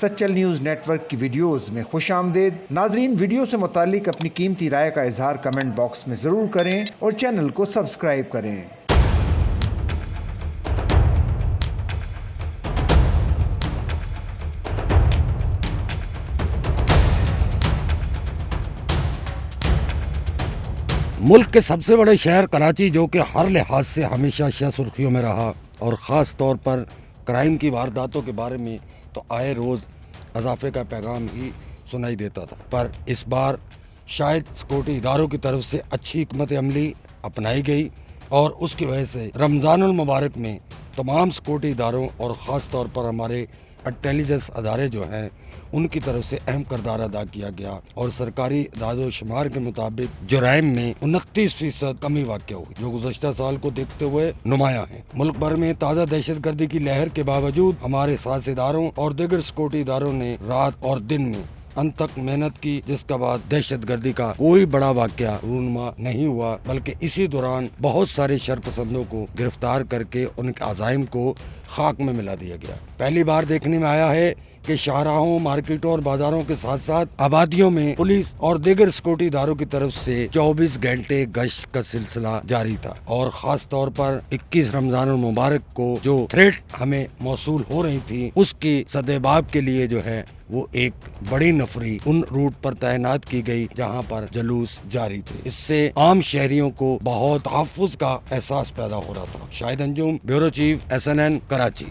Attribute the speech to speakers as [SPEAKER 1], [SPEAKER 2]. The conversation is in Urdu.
[SPEAKER 1] سچل نیوز نیٹ ورک کی ویڈیوز میں خوش آمدید۔ ناظرین، ویڈیو سے متعلق اپنی قیمتی رائے کا اظہار کمنٹ باکس میں ضرور کریں اور چینل کو سبسکرائب کریں۔
[SPEAKER 2] ملک کے سب سے بڑے شہر کراچی، جو کہ ہر لحاظ سے ہمیشہ سرخیوں میں رہا اور خاص طور پر کرائم کی وارداتوں کے بارے میں تو آئے روز اضافے کا پیغام ہی سنائی دیتا تھا، پر اس بار شاید سیکورٹی اداروں کی طرف سے اچھی حکمت عملی اپنائی گئی اور اس کی وجہ سے رمضان المبارک میں تمام سیکورٹی اداروں اور خاص طور پر ہمارے انٹیلیجنس ادارے جو ہیں ان کی طرف سے اہم کردار ادا کیا گیا اور سرکاری اعداد و شمار کے مطابق جرائم میں 29% کمی واقع ہوئی، جو گزشتہ سال کو دیکھتے ہوئے نمایاں ہیں۔ ملک بھر میں تازہ دہشت گردی کی لہر کے باوجود ہمارے ساز اداروں اور دیگر سیکورٹی اداروں نے رات اور دن میں ان تک محنت کی، جس کے بعد دہشت گردی کا کوئی بڑا واقعہ رونما نہیں ہوا، بلکہ اسی دوران بہت سارے شرپسندوں کو گرفتار کر کے ان کے عزائم کو خاک میں ملا دیا گیا۔ پہلی بار دیکھنے میں آیا ہے کہ شاہراہوں، مارکیٹوں اور بازاروں کے ساتھ ساتھ آبادیوں میں پولیس اور دیگر سیکورٹی اداروں کی طرف سے 24 گھنٹے گشت کا سلسلہ جاری تھا، اور خاص طور پر 21 رمضان المبارک کو جو تھریٹ ہمیں موصول ہو رہی تھی، اس کی سدباب کے لیے جو ہے وہ ایک بڑی نفری ان روٹ پر تعینات کی گئی جہاں پر جلوس جاری تھے۔ اس سے عام شہریوں کو بہت تحفظ کا احساس پیدا ہو رہا تھا۔ شاہد انجم، بیورو چیف، SNN، کراچی۔